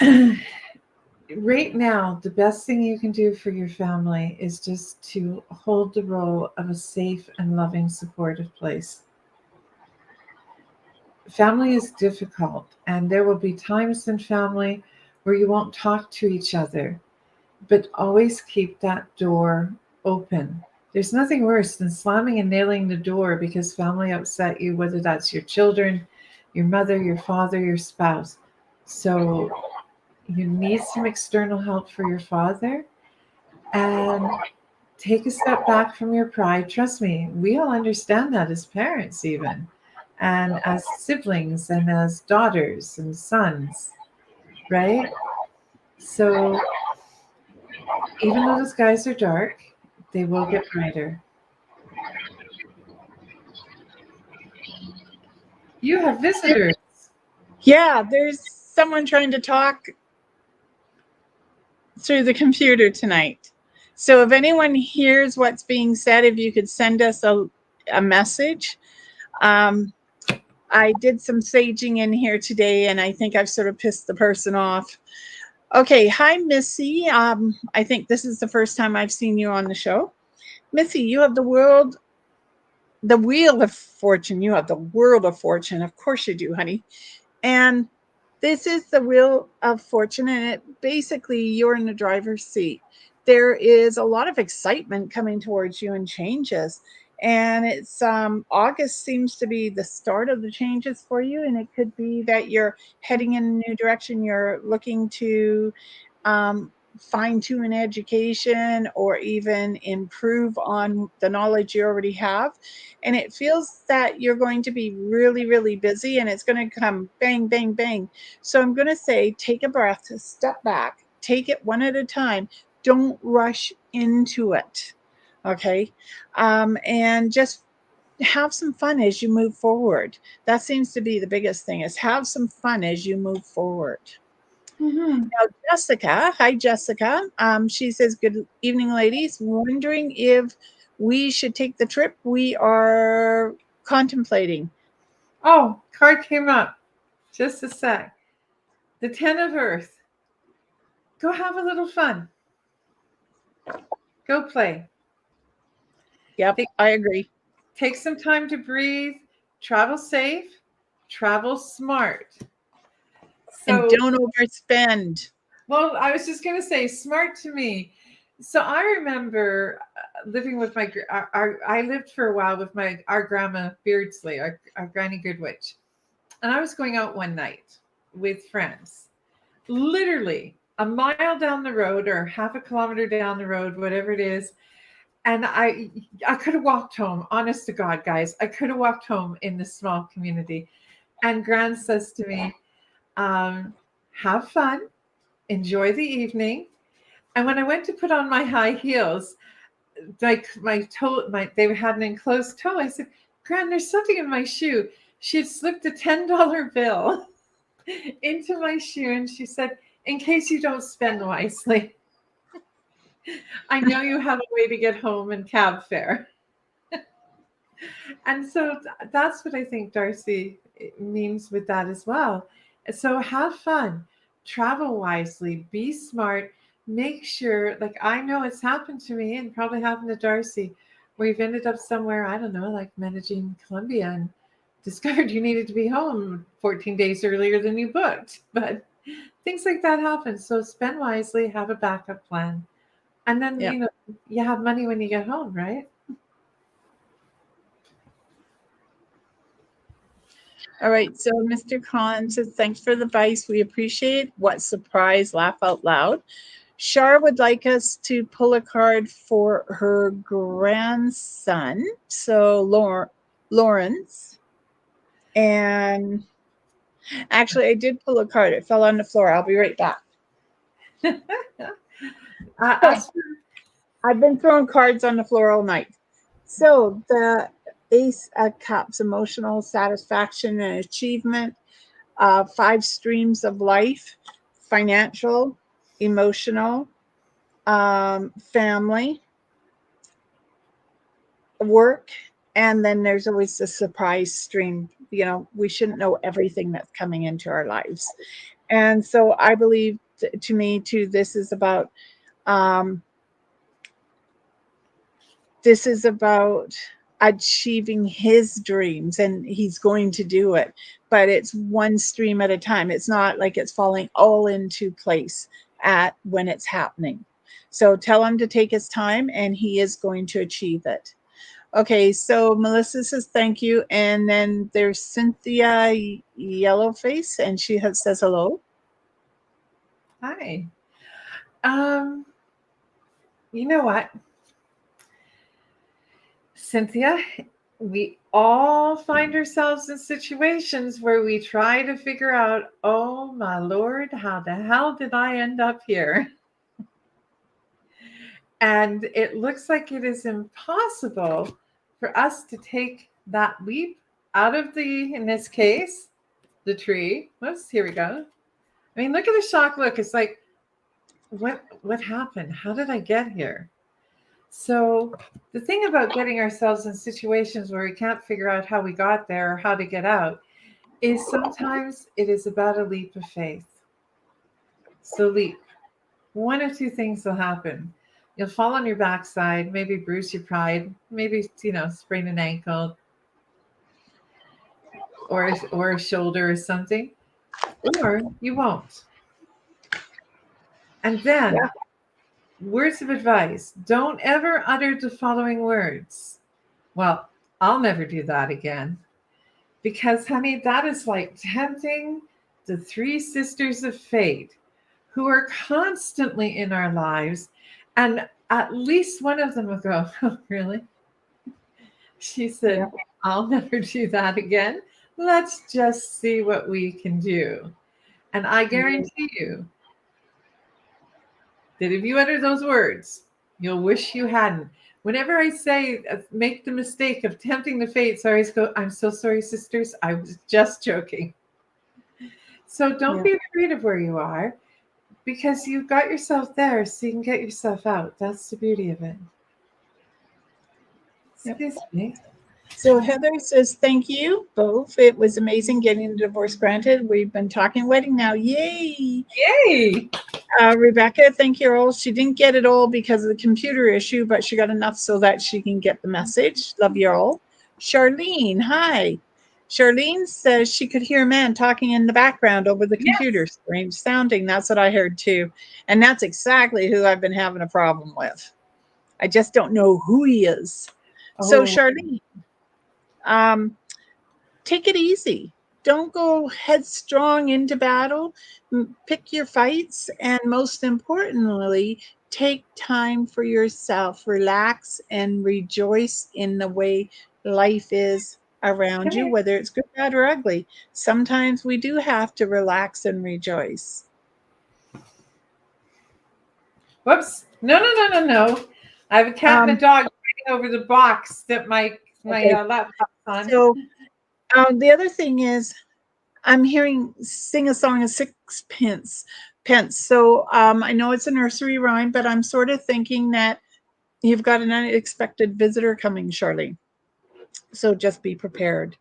Right now, the best thing you can do for your family is just to hold the role of a safe and loving, supportive place. Family is difficult, and there will be times in family where you won't talk to each other, but always keep that door open. There's nothing worse than slamming and nailing the door because family upset you, whether that's your children, your mother, your father, your spouse. So you need some external help for your father, and take a step back from your pride. Trust me, we all understand that as parents, even, and as siblings, and as daughters and sons, right? So even though the skies are dark, they will get brighter. You have visitors.
Yeah, there's someone trying to talk through the computer tonight. So if anyone hears what's being said, if you could send us a message. I did some saging in here today, and I think I've sort of pissed the person off. Okay, hi, Missy. I think this is the first time I've seen you on the show. Missy, you have the wheel of fortune. You have the world of fortune. Of course you do, honey. And this is the wheel of fortune, and it basically you're in the driver's seat. There is a lot of excitement coming towards you and changes. And it's August seems to be the start of the changes for you, and it could be that you're heading in a new direction. You're looking to fine tune an education or even improve on the knowledge you already have. And it feels that you're going to be really, really busy, and it's going to come bang, bang, bang. So I'm going to say take a breath, step back, take it one at a time. Don't rush into it. Okay. And just have some fun as you move forward. That seems to be the biggest thing, is have some fun as you move forward.
Mhm.
Now, Jessica, hi, Jessica. She says, good evening, ladies. Wondering if we should take the trip we are contemplating.
Oh, card came up. Just a sec. The Ten of Earth. Go have a little fun. Go play.
Yep,
Take,
I agree.
take some time to breathe. Travel safe. Travel smart.
And
So,
don't overspend.
well, I was just going to say smart to me. So I remember living with I lived for a while with our grandma Beardsley, our Granny Goodwitch. And I was going out one night with friends, literally a mile down the road or half a kilometer down the road, whatever it is. And I could have walked home, honest to God, guys. I could have walked home in this small community. And Gran says to me, have fun, enjoy the evening. And when I went to put on my high heels, like my toe, they had an enclosed toe. I said, Gran, there's something in my shoe. She had slipped a $10 bill into my shoe, and she said, in case you don't spend wisely, I know you have a way to get home and cab fare. And so that's what I think Darcy means with that as well. So have fun, travel wisely, be smart, make sure, like I know it's happened to me and probably happened to Darcy, where you've ended up somewhere, I don't know, like Medellin, Colombia, and discovered you needed to be home 14 days earlier than you booked. But things like that happen. So spend wisely, have a backup plan. And then,
Yeah.
you have money when you get home, right?
All right. So Mr. Collins says, thanks for the advice. We appreciate. What surprise, laugh out loud. Shar would like us to pull a card for her grandson. So Lawrence. And actually, I did pull a card. It fell on the floor. I'll be right back.
As for
I've been throwing cards on the floor all night. So the Ace of Cups, emotional satisfaction and achievement, 5 streams of life, financial, emotional, family, work, and then there's always a surprise stream. You know, we shouldn't know everything that's coming into our lives. And so I believe, to me too, um, this is about achieving his dreams, and he's going to do it, but it's one stream at a time. It's not like it's falling all into place at when it's happening. So tell him to take his time, and he is going to achieve it. Okay, so Melissa says thank you, and then there's Cynthia Yellowface, and she says hello.
Hi. Um, you know what, Cynthia? We all find ourselves in situations where we try to figure out, oh my Lord, how the hell did I end up here? And it looks like it is impossible for us to take that leap out of in this case, the tree. Whoops, here we go. I mean, look at the shock look. It's like, what happened? How did I get here? So the thing about getting ourselves in situations where we can't figure out how we got there or how to get out is sometimes it is about a leap of faith. So leap. One of two things will happen. You'll fall on your backside, maybe bruise your pride, maybe, sprain an ankle or a shoulder or something, or you won't. And then,
Yeah.
words of advice: don't ever utter the following words. Well, I'll never do that again. Because, honey, that is like tempting the three sisters of fate who are constantly in our lives. And at least one of them will go, oh, really? She said,
Yeah.
I'll never do that again. Let's just see what we can do. And I guarantee you that if you utter those words, you'll wish you hadn't. Whenever I say make the mistake of tempting the fates, I always go, I'm so sorry, sisters. I was just joking. So don't
Yeah.
be afraid of where you are, because you've got yourself there so you can get yourself out. That's the beauty of it.
Yep.
Excuse me.
So Heather says, thank you both. It was amazing getting the divorce granted. We've been talking wedding now. Yay.
Yay.
Rebecca, thank you all. She didn't get it all because of the computer issue, but she got enough so that she can get the message. Love you all. Charlene, hi. Charlene says she could hear a man talking in the background over the computer.
Yes.
Strange sounding. That's what I heard too. And that's exactly who I've been having a problem with. I just don't know who he is. So,
Oh,
Charlene, um, take it easy. Don't go headstrong into battle. Pick your fights. And most importantly, take time for yourself. Relax and rejoice in the way life is around
come
you,
here.
whether it's good, bad, or ugly. Sometimes we do have to relax and rejoice.
Whoops. No, no, no, no, no. I have a cat and a
Um,
dog fighting over the box that my
okay,
laptop's on.
so the other thing is, I'm hearing sing a song of sixpence. Pence. So I know it's a nursery rhyme, but I'm sort of thinking that you've got an unexpected visitor coming, Charlie. So just be prepared.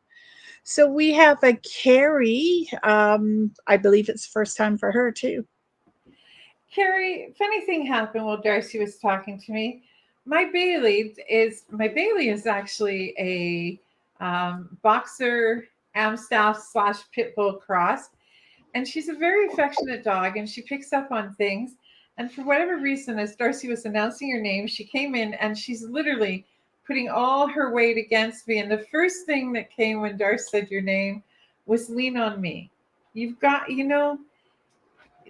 So we have a Carrie. I believe it's first time for her too.
Carrie, funny thing happened while Darcy was talking to me. My Bailey is actually a boxer Amstaff / pit bull cross, and she's a very affectionate dog, and she picks up on things. And for whatever reason, as Darcy was announcing her name, she came in and she's literally putting all her weight against me. And the first thing that came when Darcy said your name was lean on me. You've got,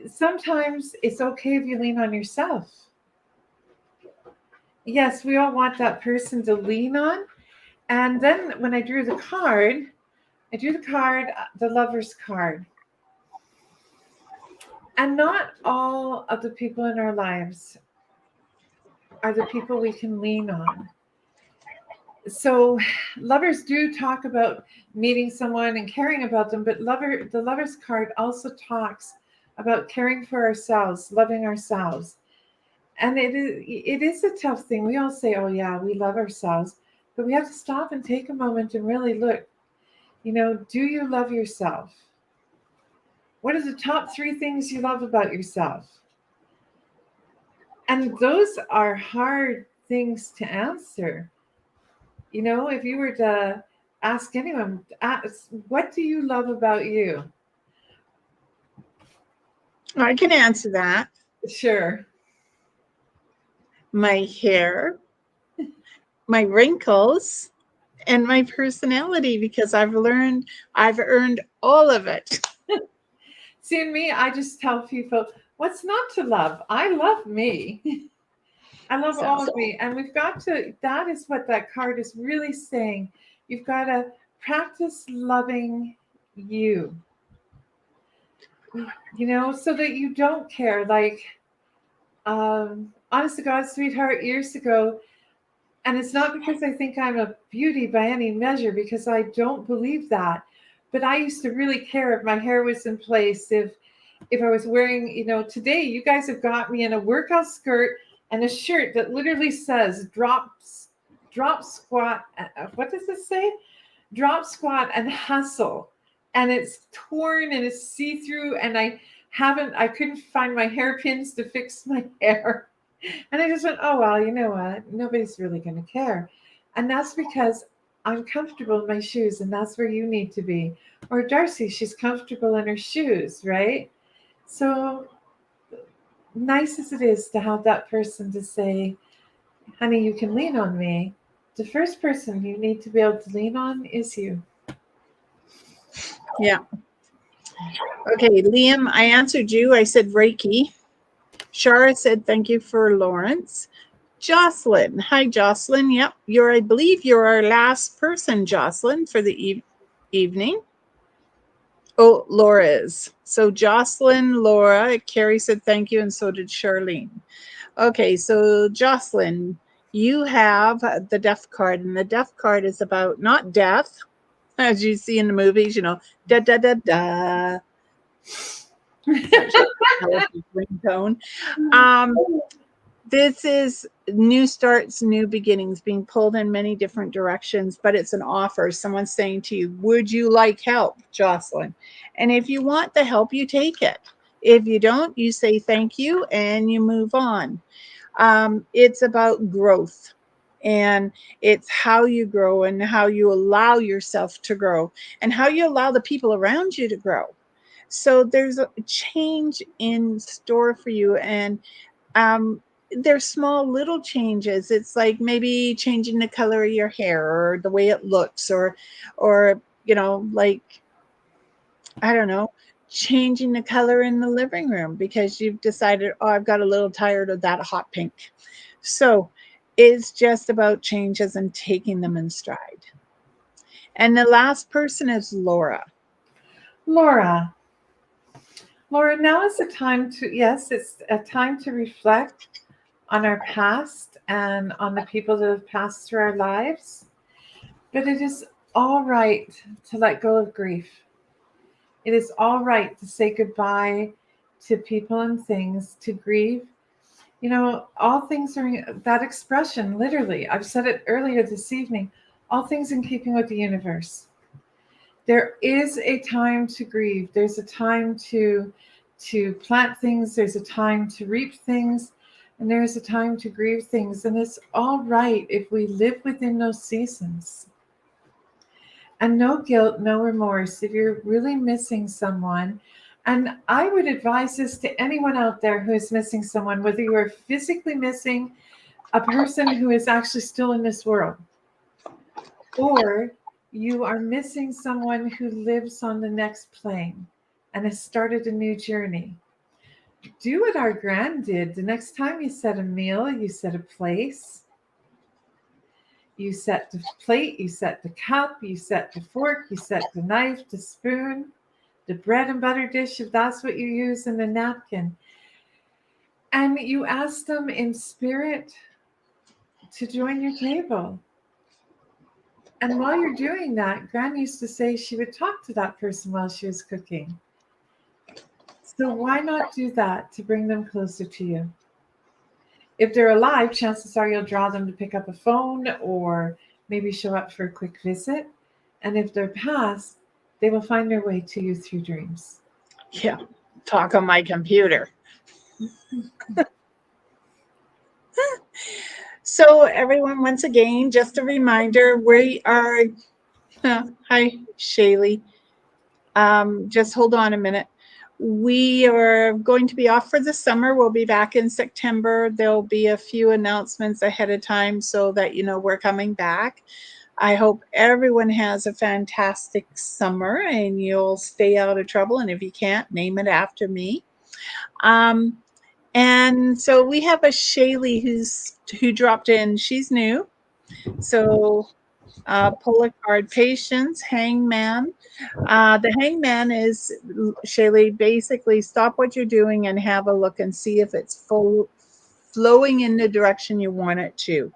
sometimes it's okay if you lean on yourself. Yes, we all want that person to lean on. And then when I drew the card, the lover's card. And not all of the people in our lives are the people we can lean on. So lovers do talk about meeting someone and caring about them, but the lover's card also talks about caring for ourselves, loving ourselves. And it is a tough thing. We all say, oh yeah, we love ourselves, but we have to stop and take a moment and really look, do you love yourself? What are the top 3 things you love about yourself? And those are hard things to answer. If you were to ask anyone, what do you love about you?
I can answer that.
Sure.
My hair, my wrinkles, and my personality, because I've earned all of it.
See, in me, I just tell people what's not to love. I love me. I love all of me. And that is what that card is really saying. You've got to practice loving you, so that you don't care. Like, honest to God, sweetheart, years ago, and it's not because I think I'm a beauty by any measure, because I don't believe that. But I used to really care if my hair was in place, if I was wearing, today you guys have got me in a workout skirt and a shirt that literally says drop squat. What does it say? Drop squat and hustle. And it's torn and it's see-through, and I couldn't find my hairpins to fix my hair. And I just went, oh, well, you know what? Nobody's really going to care. And that's because I'm comfortable in my shoes, and that's where you need to be. Or Darcy, she's comfortable in her shoes, right? So nice as it is to have that person to say, honey, you can lean on me. The first person you need to be able to lean on is you.
Yeah. Okay, Liam, I answered you. I said Reiki. Shara said thank you for Lawrence. Jocelyn. Hi, Jocelyn. Yep. I believe you're our last person, Jocelyn, for the evening. Oh, Laura is. So Jocelyn, Laura, Carrie said thank you, and so did Charlene. Okay, so Jocelyn, you have the death card, and the death card is about not death, as you see in the movies, da da da da. Ringtone. This is new starts, new beginnings, being pulled in many different directions, but it's an offer. Someone's saying to you, would you like help, Jocelyn? And if you want the help, you take it. If you don't, you say thank you and you move on. It's about growth, and it's how you grow and how you allow yourself to grow and how you allow the people around you to grow. So there's a change in store for you, and there's small little changes. It's like maybe changing the color of your hair or the way it looks, or like, I don't know, changing the color in the living room because you've decided, oh, I've got a little tired of that hot pink. So it's just about changes and taking them in stride. And the last person is Laura.
Laura, now is the time it's a time to reflect on our past and on the people that have passed through our lives. But it is all right to let go of grief. It is all right to say goodbye to people and things, to grieve. All things are that expression, literally. I've said it earlier this evening, all things in keeping with the universe. There is a time to grieve. There's a time to plant things. There's a time to reap things. And there's a time to grieve things. And it's all right if we live within those seasons. And no guilt, no remorse. If you're really missing someone, and I would advise this to anyone out there who is missing someone, whether you are physically missing a person who is actually still in this world, or you are missing someone who lives on the next plane and has started a new journey. Do what our Gran did. The next time you set a meal, you set a place. You set the plate, you set the cup, you set the fork, you set the knife, the spoon, the bread and butter dish, if that's what you use, and the napkin. And you ask them in spirit to join your table. And while you're doing that, Gran used to say she would talk to that person while she was cooking. So why not do that to bring them closer to you? If they're alive, chances are you'll draw them to pick up a phone or maybe show up for a quick visit. And if they're past, they will find their way to you through dreams.
Yeah. Talk on my computer. So, everyone, once again, just a reminder, we are, hi, Shaylee. Just hold on a minute. We are going to be off for the summer. We'll be back in September. There'll be a few announcements ahead of time so that you know we're coming back. I hope everyone has a fantastic summer and you'll stay out of trouble. And if you can't, name it after me. Um, and so we have a Shaylee who dropped in. She's new. So pull a card. Patience, Hangman. The Hangman is, Shaylee, basically stop what you're doing and have a look and see if it's flowing in the direction you want it to.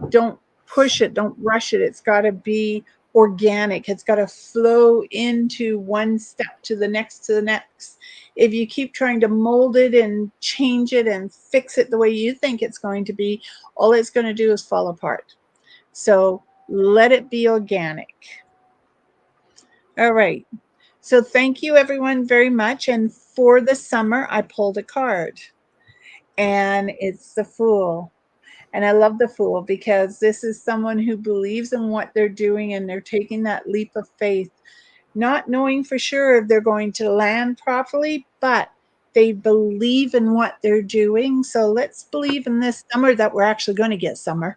Don't push it. Don't rush it. It's got to be organic. It's got to flow into one step to the next to the next. If you keep trying to mold it and change it and fix it the way you think it's going to be, all it's going to do is fall apart. So let it be organic. All right. So thank you everyone very much. And for the summer, I pulled a card and it's the Fool. And I love the Fool because this is someone who believes in what they're doing and they're taking that leap of faith, not knowing for sure if they're going to land properly, but they believe in what they're doing. So let's believe in this summer that we're actually going to get summer.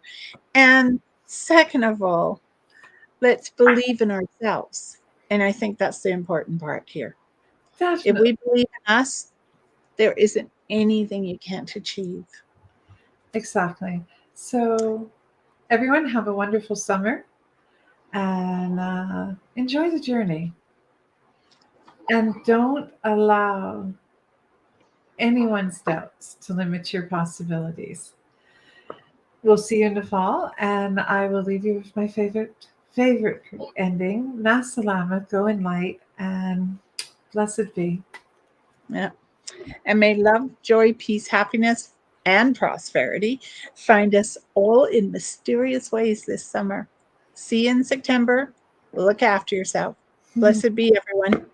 And second of all, let's believe in ourselves. And I think that's the important part here.
Definitely.
If we believe in us, there isn't anything you can't achieve.
Exactly. So, everyone, have a wonderful summer and enjoy the journey. And don't allow anyone's doubts to limit your possibilities. We'll see you in the fall, and I will leave you with my favorite ending. Masalama, go in light, and blessed be.
Yeah. And may love, joy, peace, happiness, and prosperity find us all in mysterious ways this summer. See you in September. Look after yourself. Blessed be everyone.